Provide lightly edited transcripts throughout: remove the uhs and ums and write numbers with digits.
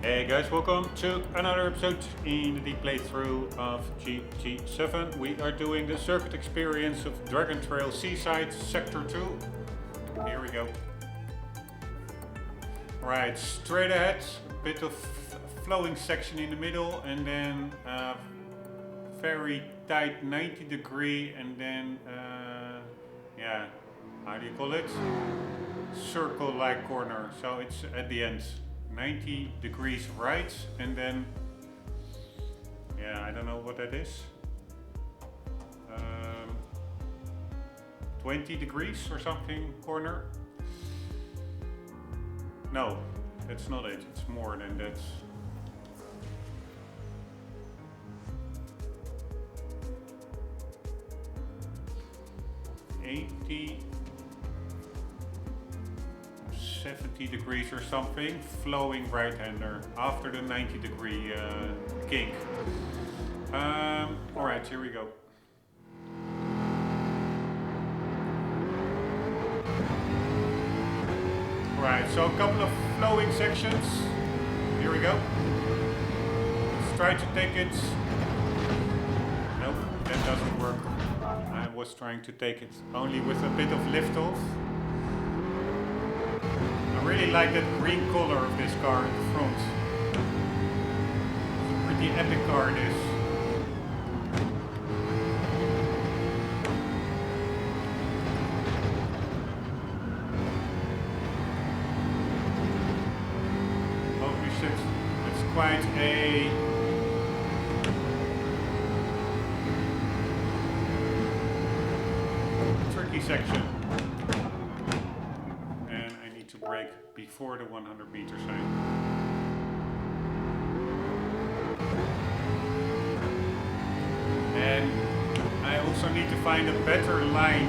Hey guys, welcome to another episode in the playthrough of GT7. We are doing the circuit experience of Dragon Trail Seaside Sector 2. Here we go. Right, straight ahead, a bit of flowing section in the middle, and then very tight 90 degree, and then yeah, how do you call it? Circle-like corner, so it's at the end. 90 degrees right, and then yeah, I don't know what that is. 20 degrees or something corner. No, that's not it. It's more than that. $80, 70 degrees or something, flowing right-hander after the 90 degree kink. Alright, here we go. Right, so a couple of flowing sections. Here we go. Let's try to take it. Nope, that doesn't work. I was trying to take it only with a bit of lift off. I really like that green color of this car in the front. It's a pretty epic car it is. Holy shit, it's quite a tricky section. Brake before the 100 meter sign. And I also need to find a better line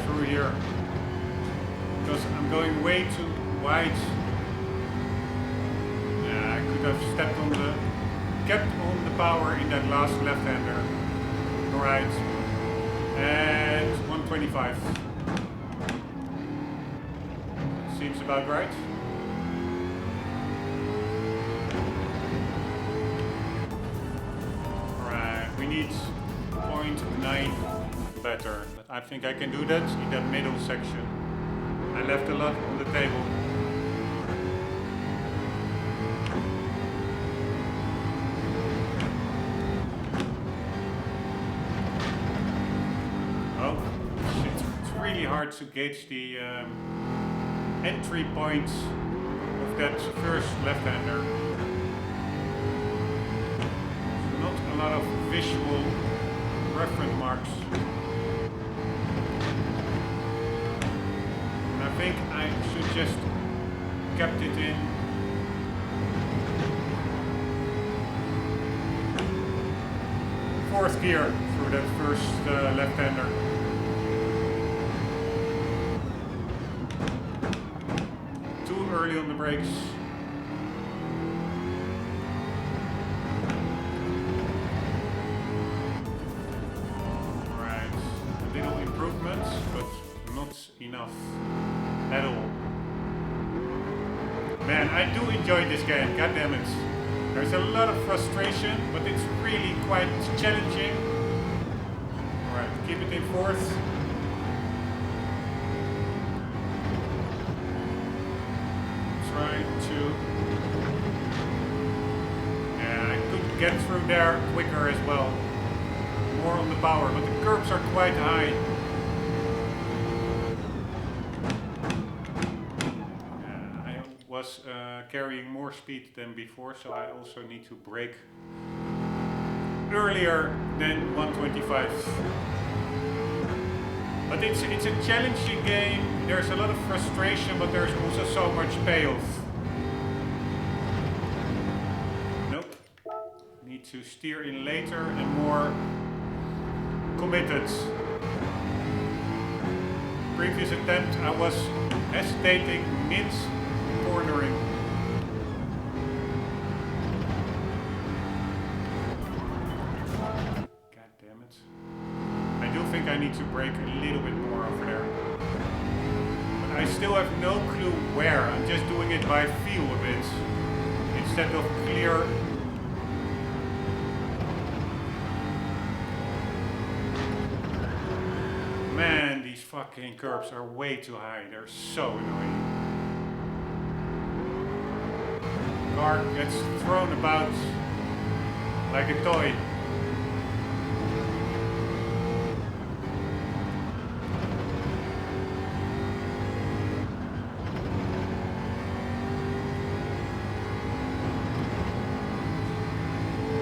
through here, because I'm going way too wide. Yeah, I could have stepped on kept on the power in that last left-hander. Alright, and 125. Seems about right. Alright, we need 0.9 better. I think I can do that in that middle section. I left a lot on the table. Hard to gauge the entry point of that first left-hander. Not a lot of visual reference marks. And I think I should just kept it in fourth gear through that first left-hander. Early on the brakes. Alright, a little improvement, but not enough at all. Man, I do enjoy this game, god damn it. There's a lot of frustration, but it's really quite challenging. Alright, keep it in fourth. Yeah, I could get through there quicker as well. More on the power, but the curbs are quite high. I was carrying more speed than before, so I also need to brake earlier than 125. But it's a challenging game. There's a lot of frustration, but there's also so much payoff. Nope. Need to steer in later and more committed. Previous attempt I was hesitating mid-cornering. God damn it. I do think I need to brake a little bit more over there. still have no clue where. I'm just doing it by feel a bit instead of clear. Man, these fucking curbs are way too high. They're so annoying. Car gets thrown about like a toy.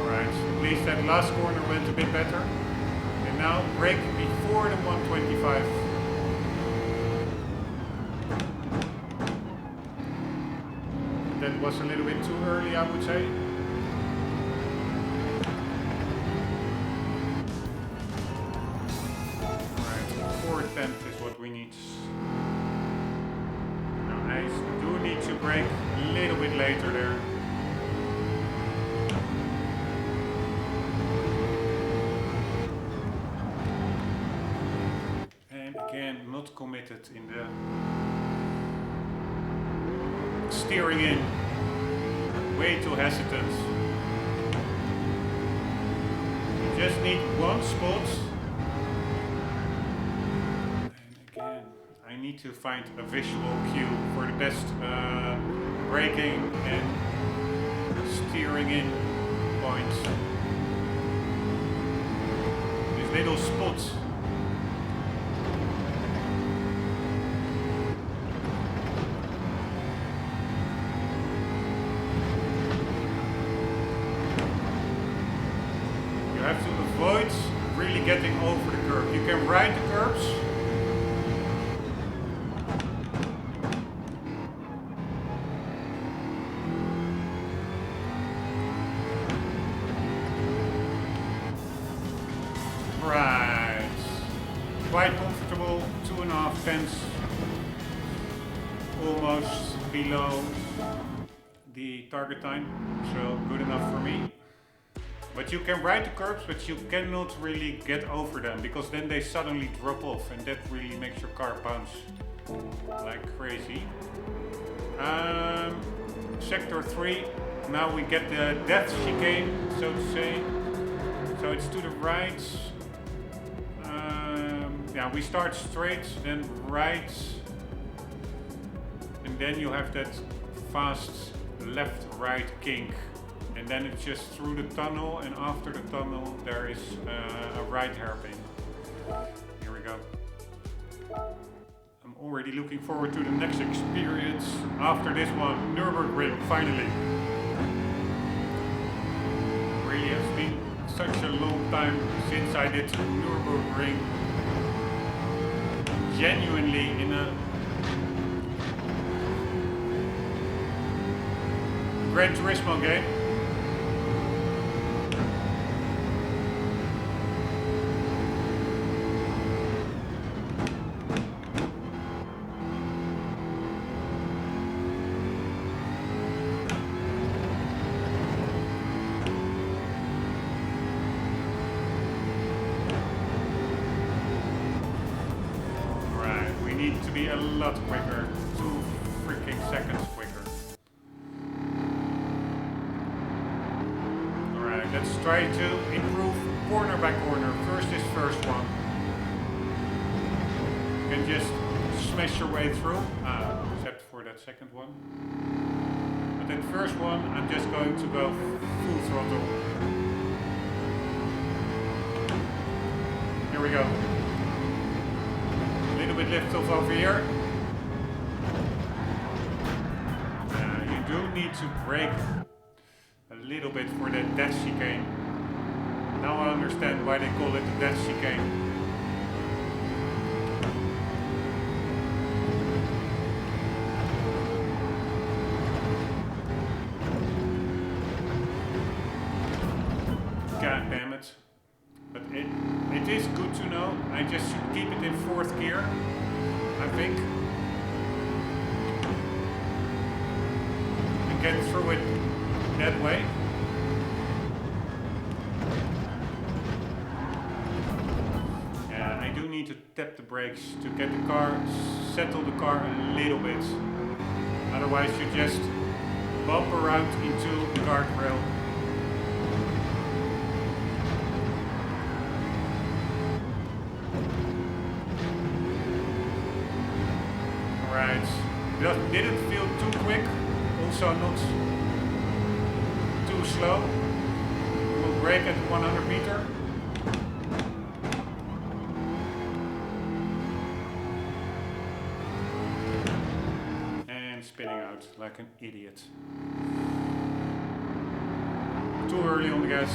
Alright, at least that last corner went a bit better. And now brake before the 125. That was a little bit too early, I would say. Alright, 4/10 is what we need. Now I do need to brake a little bit later there. And again, not committed in the steering in. Way too hesitant. You just need one spot. And again, I need to find a visual cue for the best braking and steering in points. These little spots. Avoid really getting over the curb. You can ride the curbs. Right. Quite comfortable. 2.5 tenths. Almost below the target time. So good enough for me. But you can ride the curbs, but you cannot really get over them because then they suddenly drop off and that really makes your car bounce like crazy. Sector 3, now we get the death chicane, so to say. So it's to the right. Yeah, we start straight, then right. And then you have that fast left-right kink. And then it's just through the tunnel, and after the tunnel there is a right hairpin. Here we go. I'm already looking forward to the next experience after this one, Nürburgring, finally. Really has been such a long time since I did Nürburgring. Genuinely in a Gran Turismo game. To be a lot quicker, 2 freaking seconds quicker. Alright, let's try to improve corner by corner. First is first one. You can just smash your way through, except for that second one. But that first one, I'm just going to go full throttle. Here we go. A little bit lift off over here. You do need to brake a little bit for that death chicane. Now I understand why they call it the death chicane. God damn it. But it is good to know. I just should keep it in 4th gear, I think. And get through it that way. Yeah, I do need to tap the brakes to get the car, settle the car a little bit. Otherwise you just bump around into the guardrail. Alright, didn't feel too quick, also not too slow. We'll brake at 100 meter. And spinning out like an idiot. Too early on the gas.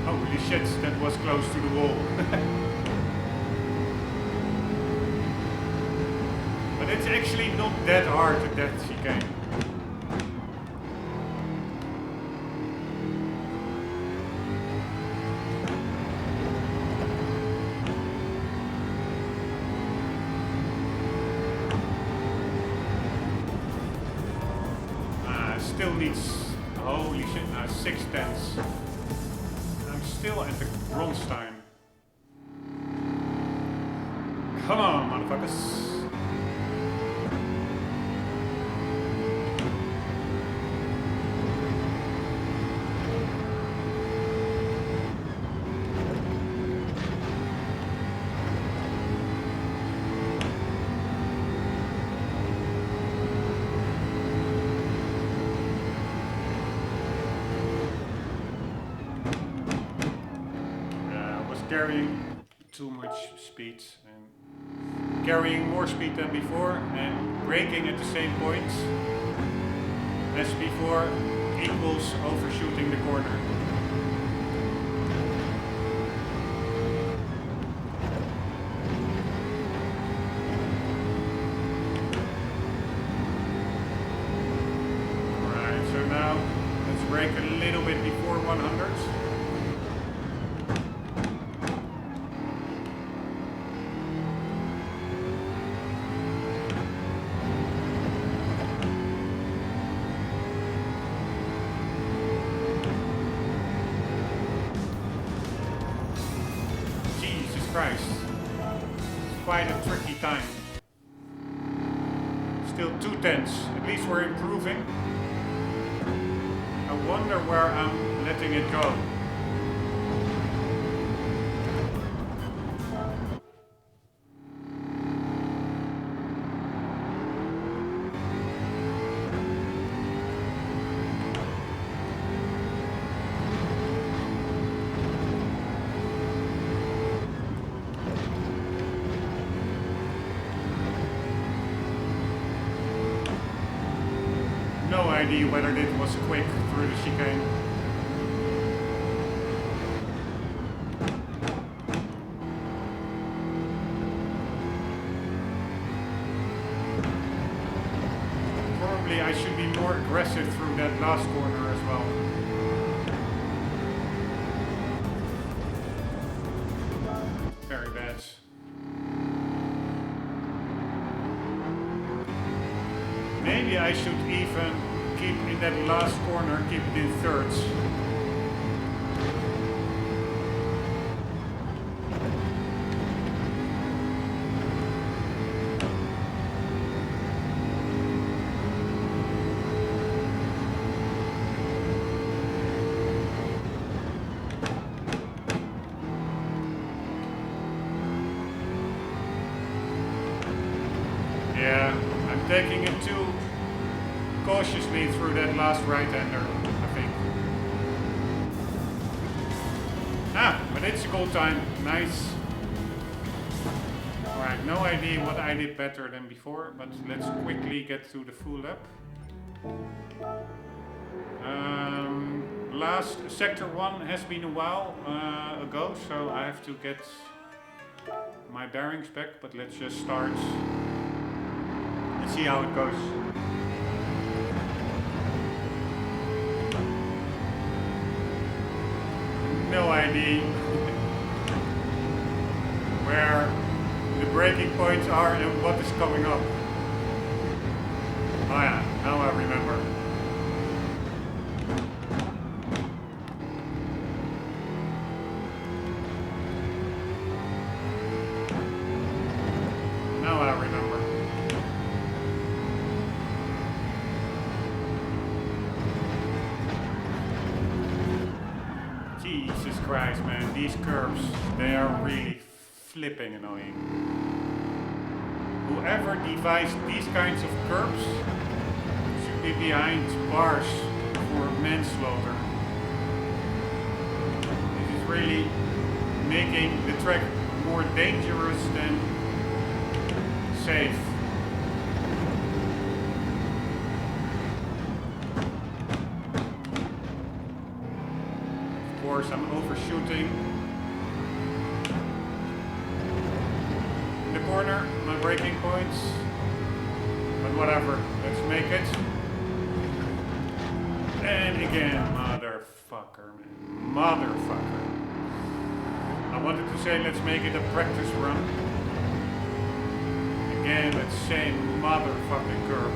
Holy shit, that was close to the wall. But it's actually not that hard at that chicane. Still needs, holy shit, now 6/10. I'm still at the bronze time. Come on, motherfuckers. Carrying too much speed and carrying more speed than before and braking at the same points as before equals overshooting the corner. Alright, so now let's brake a little bit before 100. Christ, it's quite a tricky time. Still 2/10, at least we're improving. I wonder where I'm letting it go. No idea whether it was quick through the chicane. Probably I should be more aggressive through that last corner as well. Very bad. Maybe I should even keep in that last corner, keep it in thirds. Yeah, I'm taking it too cautiously through that last right-hander, I think. Ah, but it's a goal time. Nice. Alright, no idea what I did better than before, but let's quickly get through the full lap. Last sector 1 has been a while ago, so I have to get my bearings back, but let's just start and see how it goes. No idea where the braking points are and what is coming up. I remember. Now I remember. Jesus Christ, man, these curves, they are really flipping annoying. Whoever devised these kinds of curves should be behind bars for manslaughter. This is really making the track more dangerous than safe. Of course, I'm overshooting. In the corner, my braking points. But whatever, let's make it. And again, motherfucker, man. Motherfucker. I wanted to say let's make it a practice run. Again, that same motherfucking curve.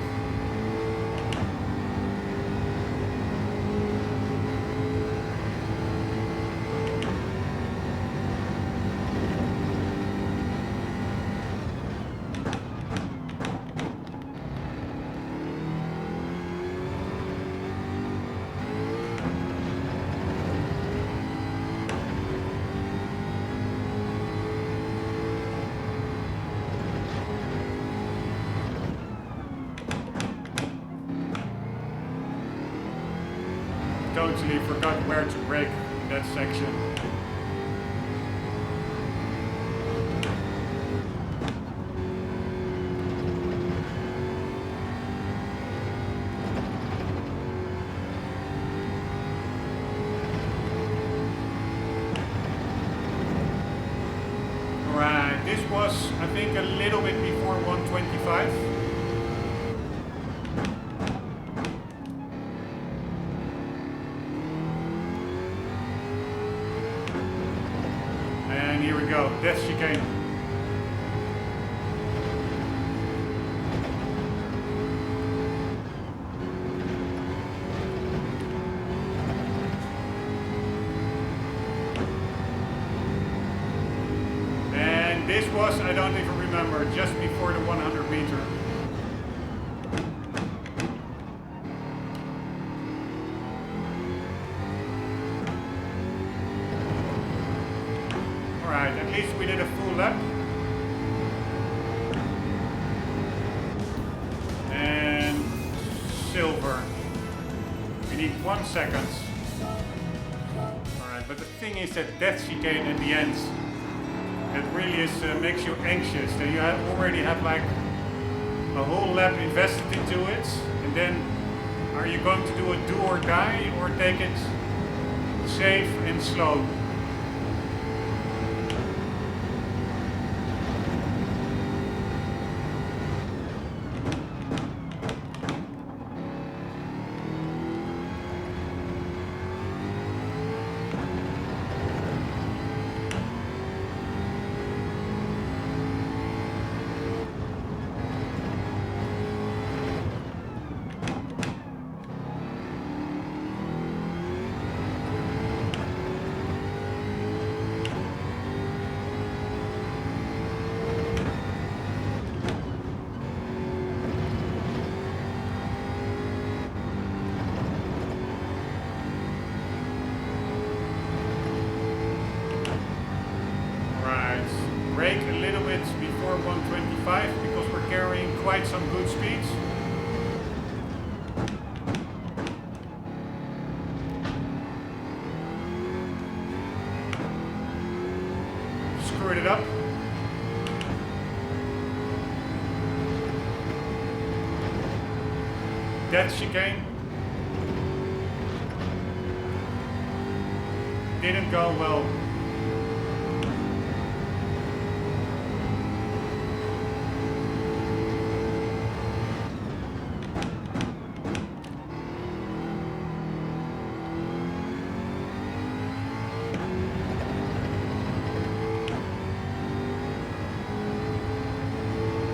Totally forgot where to brake in that section. Right, this was I think a little bit before 125. And here we go, death chicane. And this was, I don't even remember, just before the 100 meter. At least we did a full lap. And silver. We need 1 second. Alright, but the thing is that death chicane at the end, that really is makes you anxious. That you already have like a whole lap invested into it, and then are you going to do a do or die or take it safe and slow? Brake a little bit before 125 because we're carrying quite some good speeds. Screwed it up. Death chicane. Didn't go well.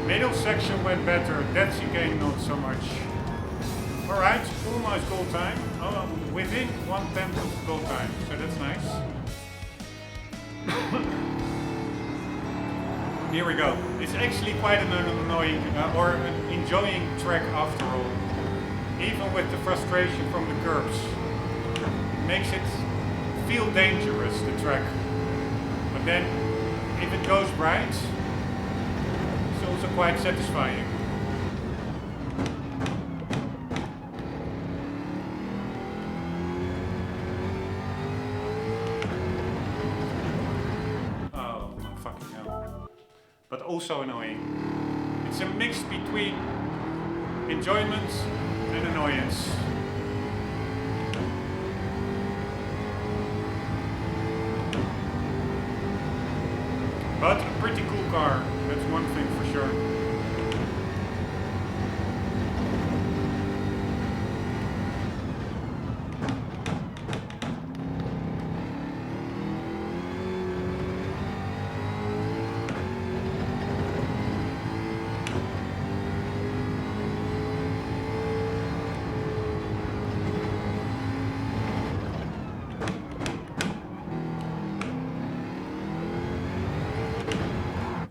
Middle section went better, that chicane not so much. Alright, almost goal time. Oh, within 1/10 of goal time, so that's nice. Here we go. It's actually quite an annoying or an enjoying track after all. Even with the frustration from the curbs. It makes it feel dangerous, the track. But then, if it goes right, it's also quite satisfying. But also annoying. It's a mix between enjoyment and annoyance. But a pretty cool car, that's one thing for sure.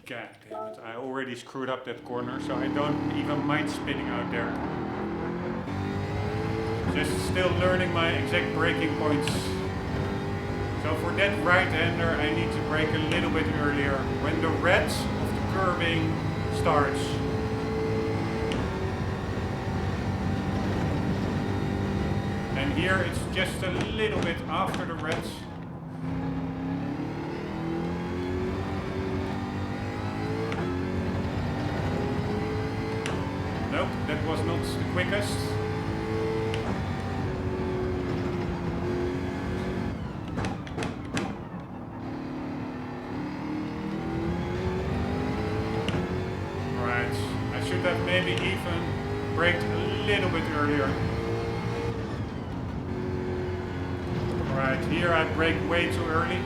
God damn it, I already screwed up that corner, so I don't even mind spinning out there. Just still learning my exact braking points. So for that right-hander I need to brake a little bit earlier, when the red of the curbing starts. And here it's just a little bit after the red. Nope, that was not the quickest. Right, I should have maybe even braked a little bit earlier. Right, here I braked way too early.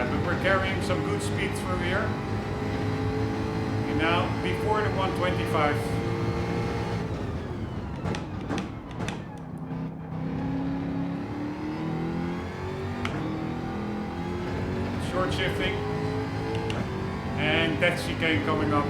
But we're carrying some good speed through here. And now, before the 125. Short shifting. And that chicane coming up.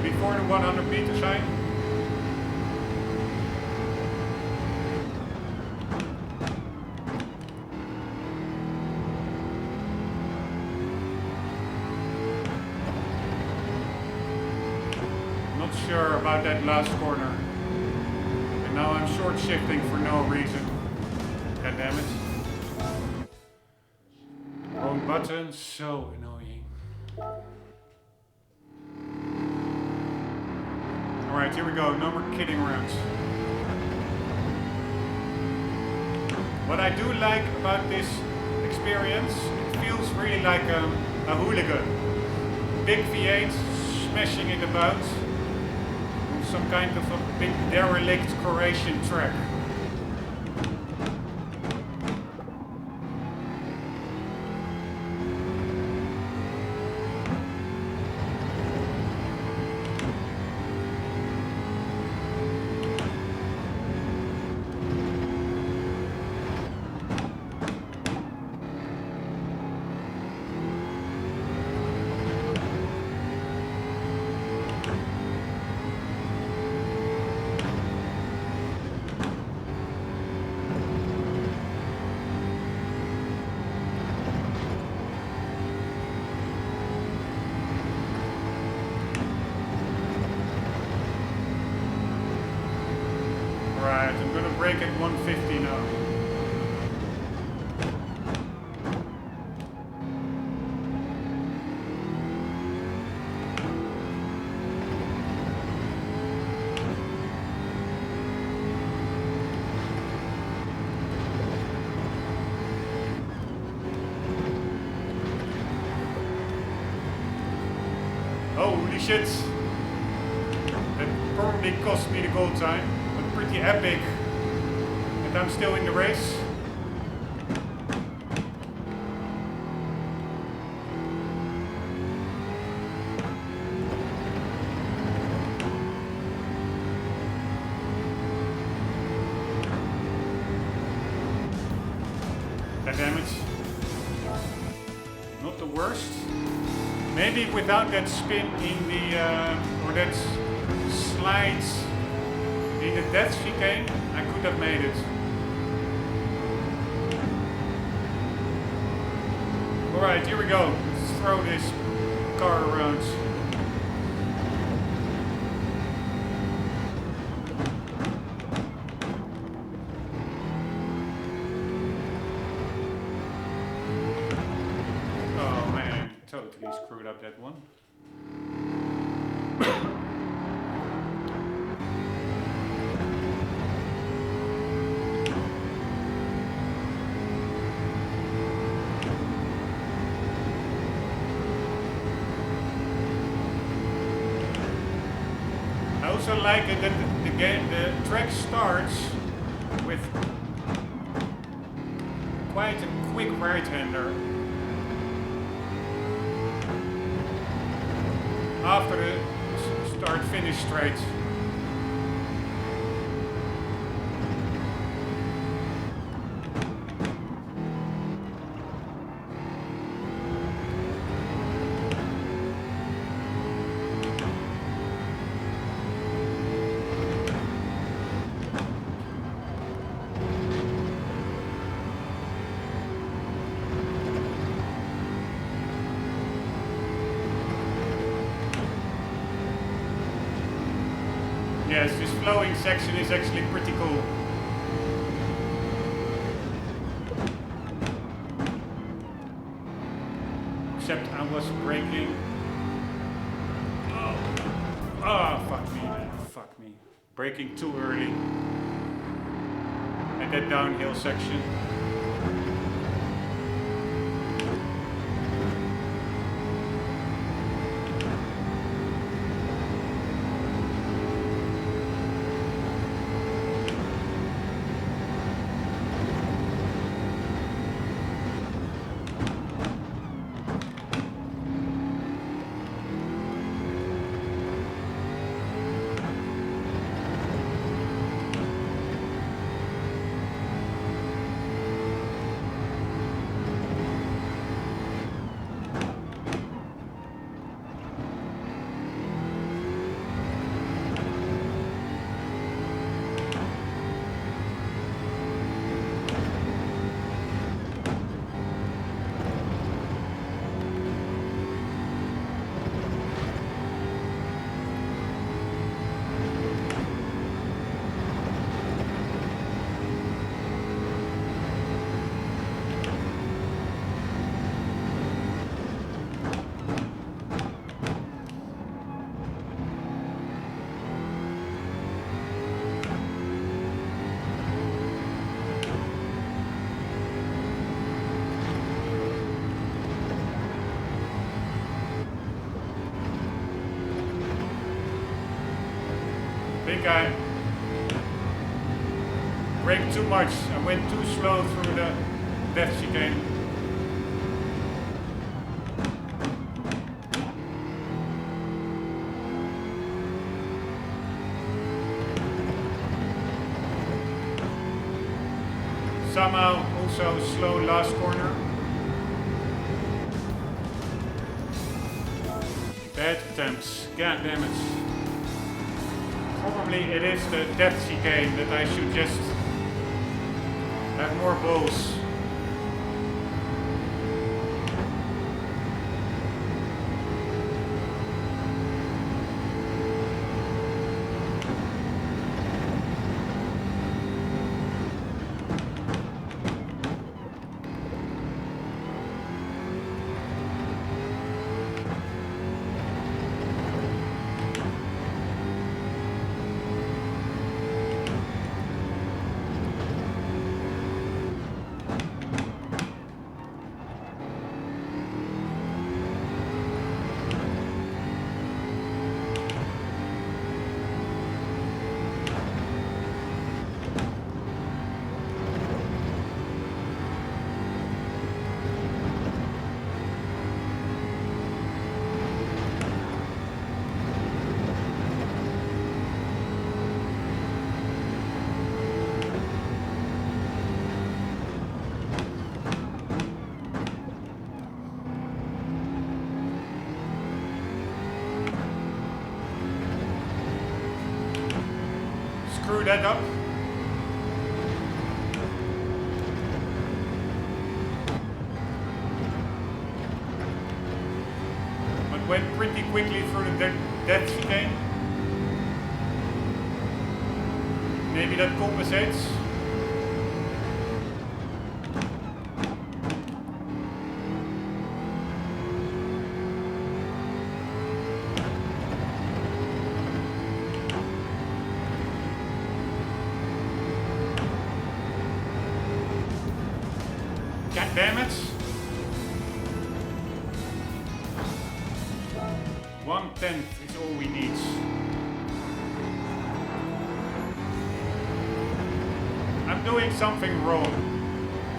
Before the 100 meter sign. Not sure about that last corner. And now I'm short shifting for no reason. God damn it. Wrong button, so annoying. Alright, here we go, no more kidding around. What I do like about this experience, it feels really like a hooligan. Big V8, smashing it about. On some kind of a big derelict Croatian track. Right, I'm gonna brake at 150 now. Holy shit! probably cost me the gold time, but pretty epic that I'm still in the race. That damage, not the worst. Maybe without that spin in the, or that slides in the death chicane, I could have made it. Alright, here we go. Let's throw this car around. Oh man, totally screwed up that one. I also like it that the track starts with quite a quick right-hander. After the start-finish straight. Yes, this flowing section is actually pretty cool. Except I was braking. Oh, fuck me, man. Fuck me. Braking too early. At that downhill section. I think I braked too much. I went too slow through the death chicane. Somehow also slow last corner. Bad attempts. God damn it. Probably it is the death chicane that I should just have more balls. screw that up. But went pretty quickly through the death chicane. Maybe that compensates. God damn it. 1/10 is all we need. I'm doing something wrong.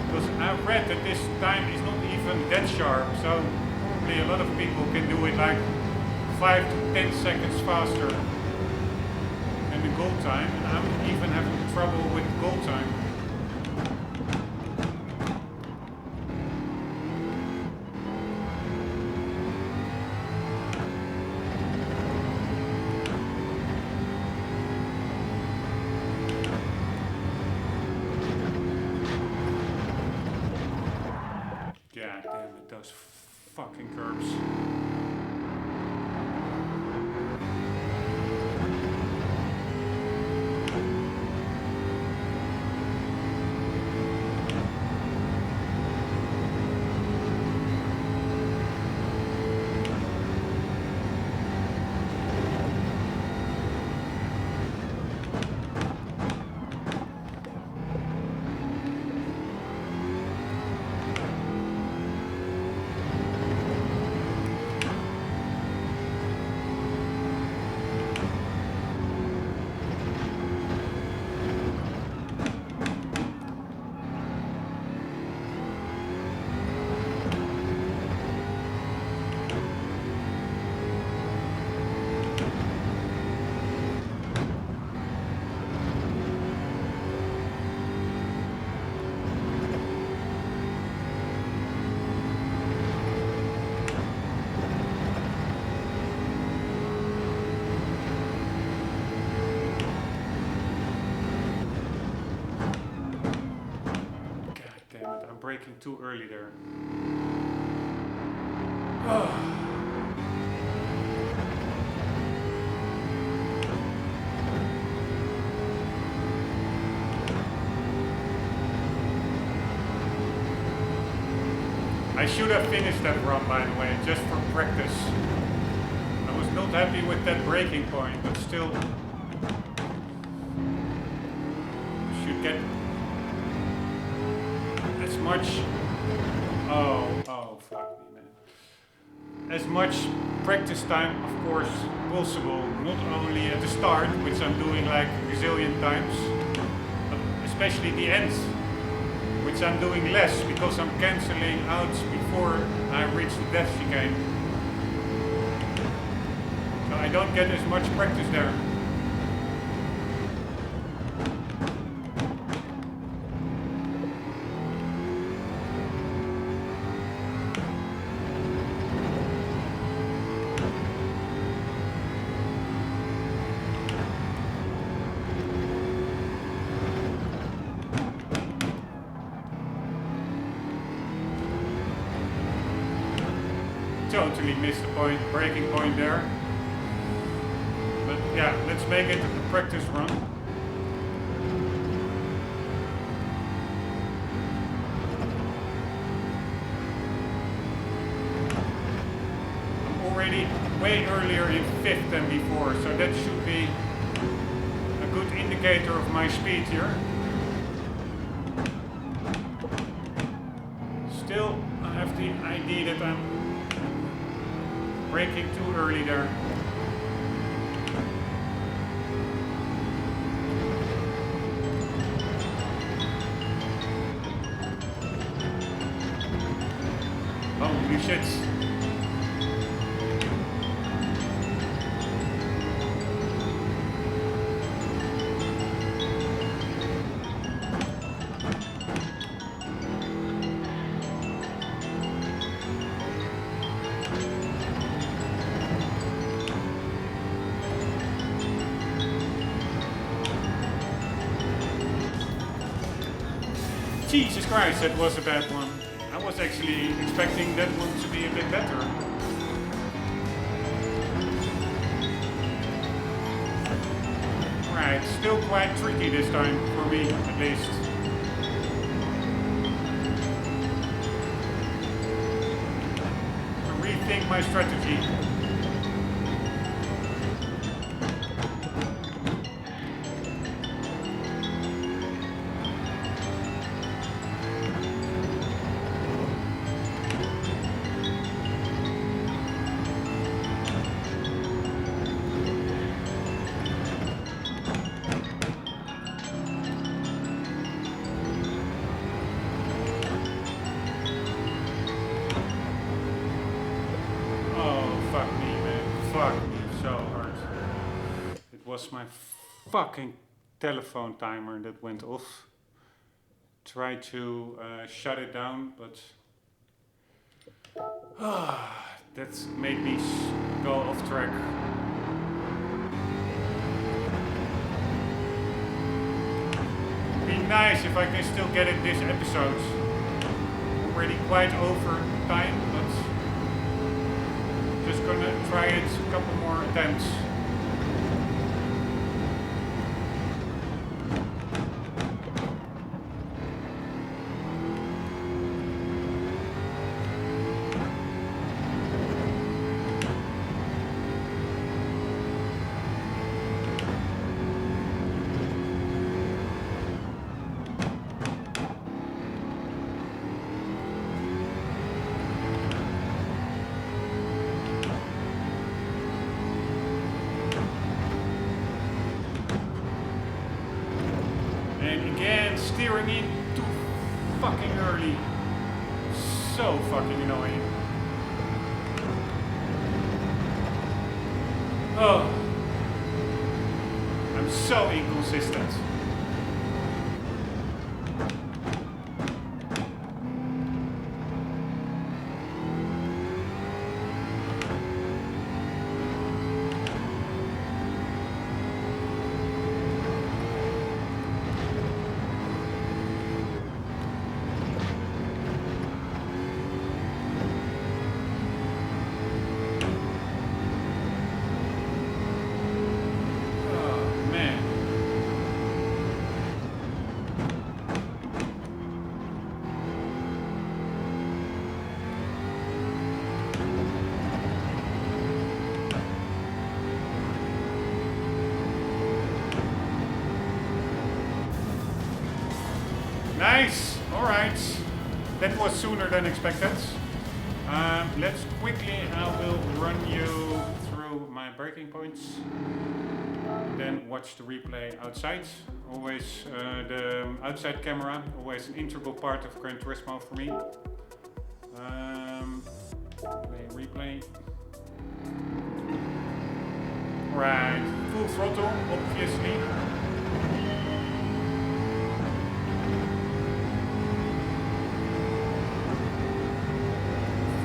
Because I read that this time is not even that sharp. So probably a lot of people can do it like 5 to 10 seconds faster than the goal time. And I'm even having trouble with goal time. God damn it, those fucking curbs. Braking too early there. I should have finished that run, by the way, just for practice. I was not happy with that braking point, but still should get as much, oh fuck me, man. As much practice time, of course, possible. Not only at the start, which I'm doing like a gazillion times, but especially the end, which I'm doing less because I'm cancelling out before I reach the death chicane. So I don't get as much practice there. Totally missed the point, braking point there. But yeah, let's make it a practice run. I'm already way earlier in 5th than before, so that should be a good indicator of my speed here. Still, I have the idea that I'm braking too early there. Holy shit. Jesus Christ, that was a bad one. I was actually expecting that one to be a bit better. Right, still quite tricky this time, for me at least. I rethink my strategy. My fucking telephone timer that went off. Tried to shut it down, but that's made me go off track. It'd be nice if I can still get it this episode. Already quite over time, but just gonna try it a couple more attempts. Steering in too fucking early. So fucking annoying. Oh. I'm so inconsistent. Nice! Alright. That was sooner than expected. Let's quickly, I will run you through my braking points. Then watch the replay outside. Always the outside camera, always an integral part of Gran Turismo for me. Replay. Right, full throttle, obviously.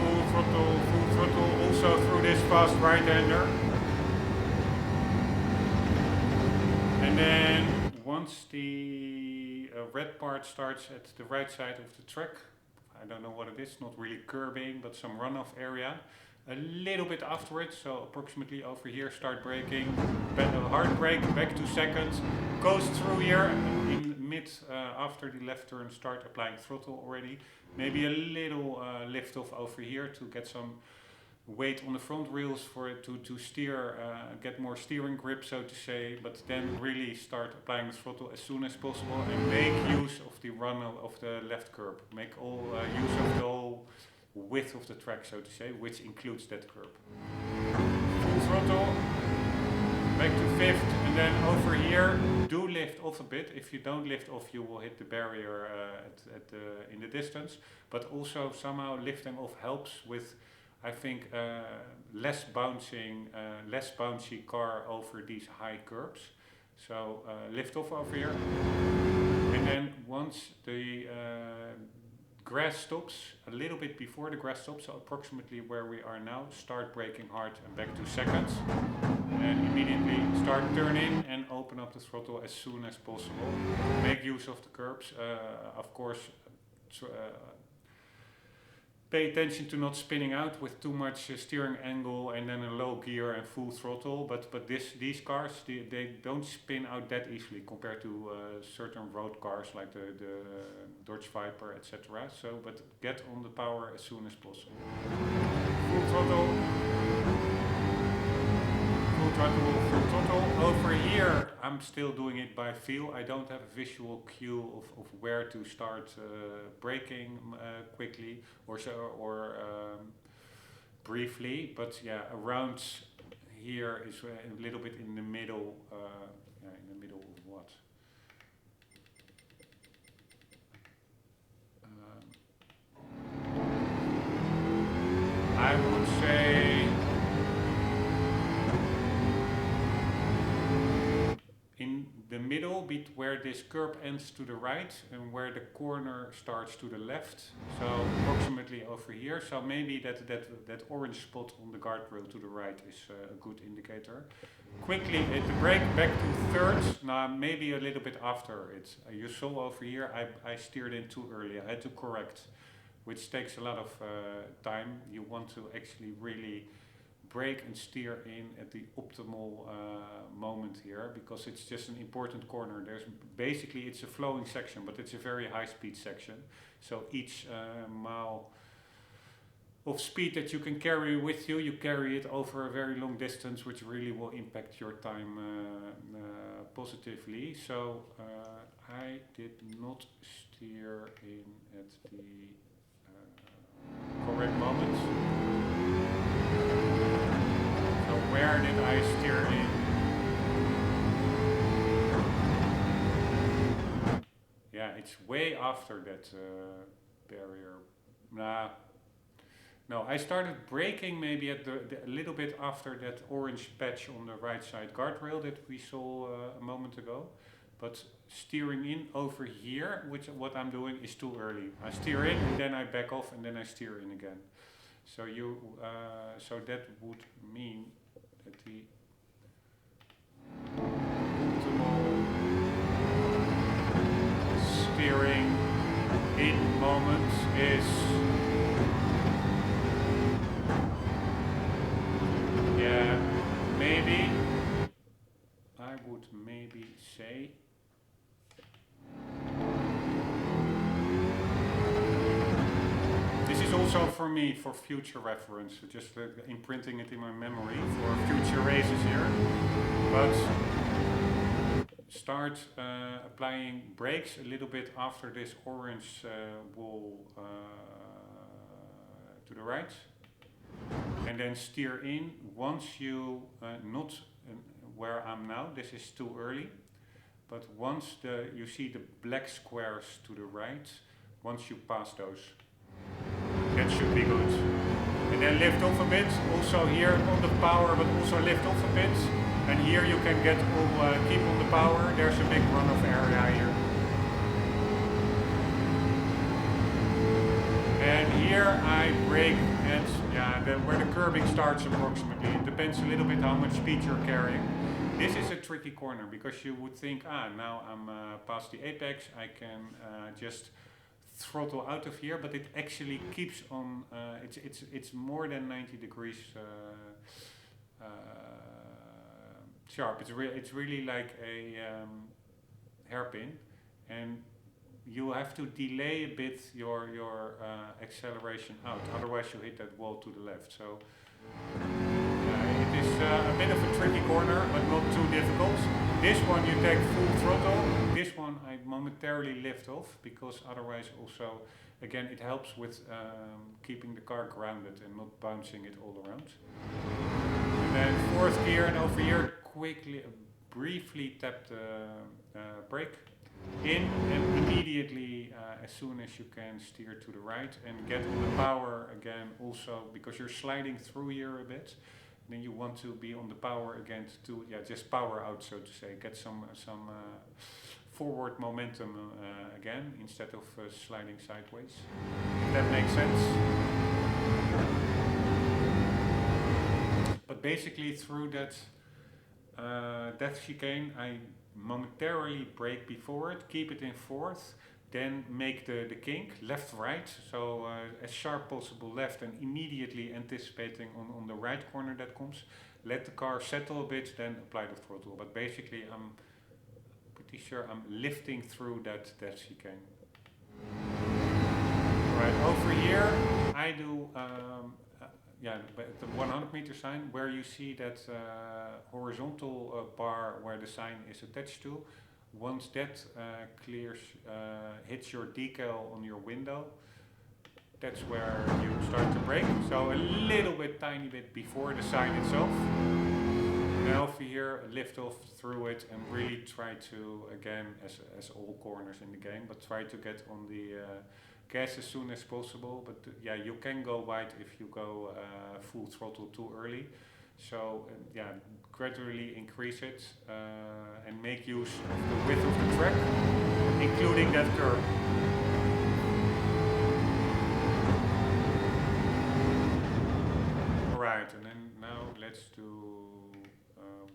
Full throttle, also through this fast right-hander. And then once the red part starts at the right side of the track, I don't know what it is, not really curbing, but some runoff area, a little bit afterwards, so approximately over here, start braking, hard brake, back to second, goes through here, in mid, after the left turn, start applying throttle already. Maybe a little lift off over here to get some weight on the front wheels for it to steer, get more steering grip, so to say, but then really start applying the throttle as soon as possible and make use of the run of the left curb. Make all use of the whole width of the track, so to say, which includes that curb. Full throttle, back to fifth, and then over here, do lift off a bit. If you don't lift off, you will hit the barrier in the distance, but also somehow lifting off helps with, I think, less bouncy car over these high curbs. So lift off over here, and then once the grass stops, a little bit before the grass stops, so approximately where we are now, start braking hard and back to seconds, and immediately start turn in and open up the throttle as soon as possible. Make use of the curbs. Of course, pay attention to not spinning out with too much steering angle and then a low gear and full throttle. But these cars, they don't spin out that easily compared to certain road cars like the Dodge Viper, etc. So, but get on the power as soon as possible. Full throttle. Full throttle. Over here, I'm still doing it by feel. I don't have a visual cue of where to start braking quickly or briefly. But yeah, around here is a little bit in the middle. In the middle of what? I would say in the middle, where this curb ends to the right and where the corner starts to the left, so approximately over here. So maybe that orange spot on the guardrail to the right is a good indicator. Quickly hit the brake back to third. Now maybe a little bit after it. You saw over here I steered in too early. I had to correct, which takes a lot of time. You want to actually really brake and steer in at the optimal moment here, because it's just an important corner. Basically it's a flowing section, but it's a very high speed section. So each mile of speed that you can carry with you, you carry it over a very long distance, which really will impact your time positively. So I did not steer in at the correct moment. So where did I steer in? Yeah, it's way after that barrier. No, I started braking maybe at a little bit after that orange patch on the right side guardrail that we saw a moment ago. But steering in over here, what I'm doing is too early. I steer in and then I back off and then I steer in again. So so that would mean that the optimal steering in moment is, yeah, maybe I would maybe say this is also for me for future reference, just imprinting it in my memory for future races here. But start applying brakes a little bit after this orange wall to the right, and then steer in once you not where I'm now. This is too early, but once you see the black squares to the right, once you pass those, that should be good. And then lift off a bit, also here on the power, but also lift off a bit. And here you can get keep on the power. There's a big runoff area here. And here I brake at where the curbing starts approximately. It depends a little bit how much speed you're carrying. This is a tricky corner because you would think, now I'm past the apex, I can just throttle out of here, but it actually keeps on. It's more than 90 degrees sharp. It's really like a hairpin, and you have to delay a bit your acceleration out. Otherwise, you hit that wall to the left. So it is a bit of a tricky corner, but not too difficult. This one you take full throttle. This one I momentarily lift off, because otherwise also, again, it helps with keeping the car grounded and not bouncing it all around. And then fourth gear, and over here quickly, briefly tap the brake in, and immediately as soon as you can steer to the right and get on the power again, also because you're sliding through here a bit. Then you want to be on the power again to just power out, so to say, get some forward momentum again instead of sliding sideways. If that makes sense. But basically through that chicane, I momentarily brake before it, keep it in fourth, then make the kink, left, right, so as sharp possible left and immediately anticipating on the right corner that comes. Let the car settle a bit, then apply the throttle. But basically I'm pretty sure I'm lifting through that chicane. Right, over here I do, the 100 meter sign, where you see that horizontal bar where the sign is attached to. Once that hits your decal on your window, that's where you start to brake. So a little bit, tiny bit before the sign itself. Now over here, lift off through it and really try to, again, as all corners in the game, but try to get on the gas as soon as possible. But yeah, you can go wide if you go full throttle too early. So gradually increase it and make use of the width of the track, including that curve. Alright, and then now let's do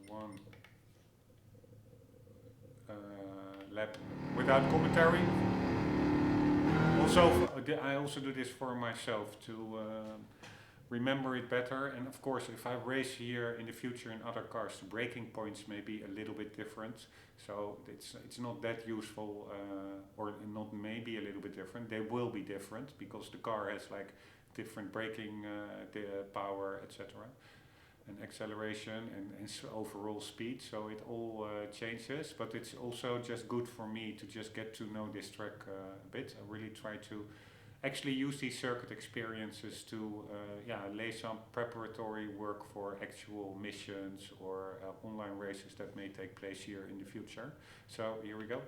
one lap without commentary. Also, I also do this for myself to remember it better. And of course, if I race here in the future in other cars, the braking points may be a little bit different. So it's not that useful, or not maybe a little bit different. They will be different because the car has like different braking power, etc. and acceleration and overall speed, so it all changes, but it's also just good for me to just get to know this track a bit. I really try to actually use these circuit experiences to lay some preparatory work for actual missions or online races that may take place here in the future. So here we go.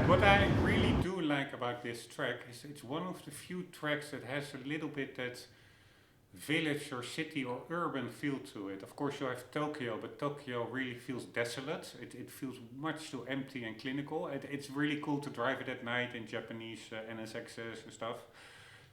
What I really do like about this track is it's one of the few tracks that has a little bit that village or city or urban feel to it. Of course you have Tokyo, but Tokyo really feels desolate. It feels much too empty and clinical. It's really cool to drive it at night in Japanese NSXs and stuff.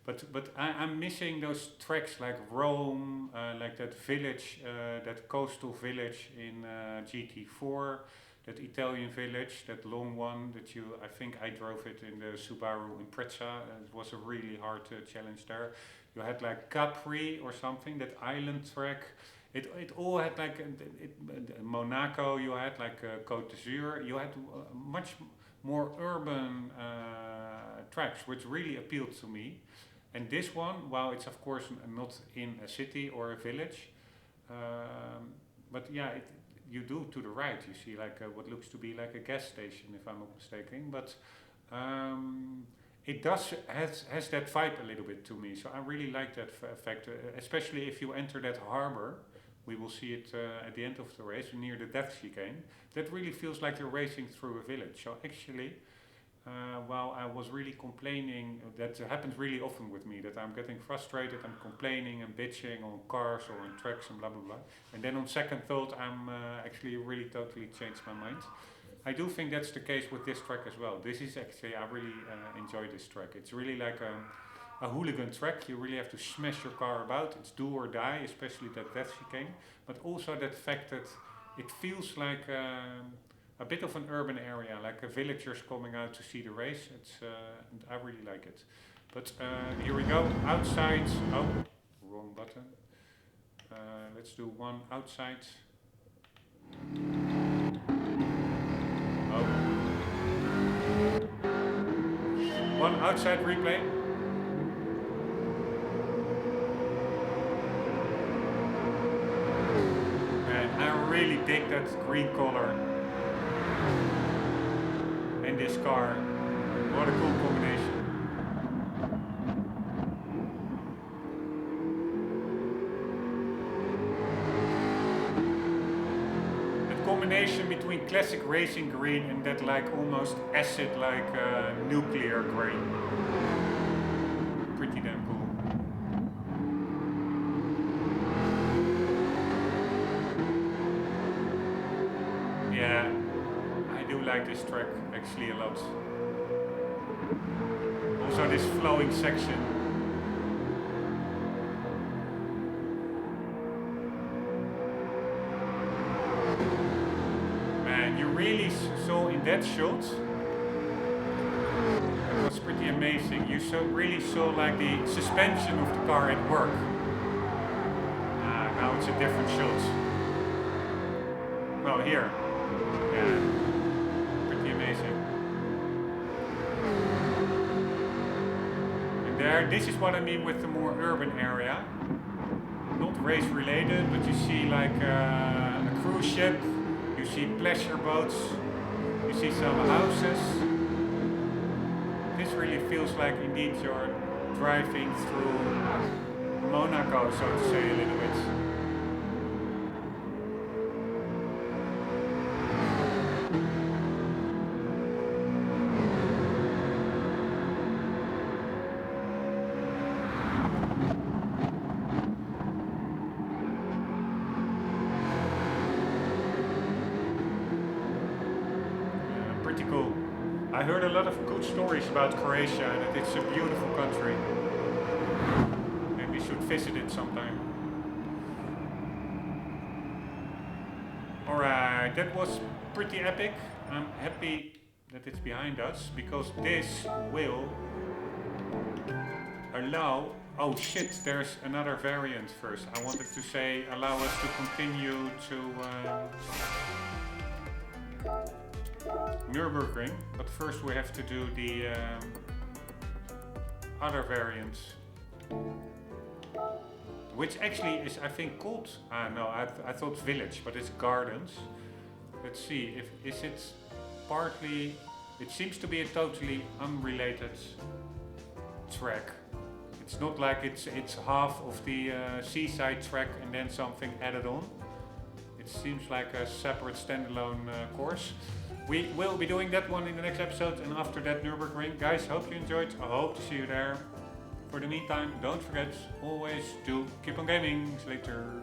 But I'm missing those tracks like Rome, like that village, that coastal village in GT4. That Italian village, that long one that I think I drove it in the Subaru Impreza. It was a really hard challenge there. You had like Capri or something, that island track. It all had like, Monaco you had like Côte d'Azur. You had much more urban tracks, which really appealed to me. And this one, while it's of course not in a city or a village, but yeah, you do to the right, you see like what looks to be like a gas station, if I'm not mistaken, but it has that vibe a little bit to me, so I really like that effect, especially if you enter that harbor, we will see it at the end of the race near the death chicane. That really feels like you're racing through a village. So actually, while I was really complaining, that happens really often with me, that I'm getting frustrated, I'm complaining and bitching on cars or on tracks and blah blah blah. And then on second thought, I'm actually really totally changed my mind. I do think that's the case with this track as well. This is actually, I really enjoy this track. It's really like a hooligan track. You really have to smash your car about. It's do or die, especially that death chicane. But also that fact that it feels like a bit of an urban area, like villagers coming out to see the race. I really like it. But here we go, outside. Oh, wrong button. Let's do one outside. Oh. One outside replay. And I really dig that green color in this car. What a cool combination. Combination between classic racing green and that like almost acid like nuclear green. Pretty damn cool. Yeah, I do like this track actually a lot. Also this flowing section. You really saw in that shot, it was pretty amazing. You really saw like the suspension of the car at work. Now it's a different shot. Well, here, yeah, pretty amazing. And there, this is what I mean with the more urban area. Not race related, but you see like a cruise ship. You see pleasure boats, you see some houses. This really feels like indeed you're driving through Monaco, so to say, a little bit. Pretty cool. I heard a lot of good stories about Croatia and that it's a beautiful country. And we should visit it sometime. Alright, that was pretty epic. I'm happy that it's behind us because this will allow... Oh shit, there's another variant first. I wanted to say allow us to continue to... Nürburgring, but first we have to do the other variant, which actually is I think called, no, I thought Village, but it's Gardens. Let's see, is it partly, it seems to be a totally unrelated track. It's not like it's half of the Seaside track and then something added on. It seems like a separate standalone course. We will be doing that one in the next episode, and after that Nürburgring. Guys, hope you enjoyed. I hope to see you there. For the meantime, don't forget, always to keep on gaming. See you later.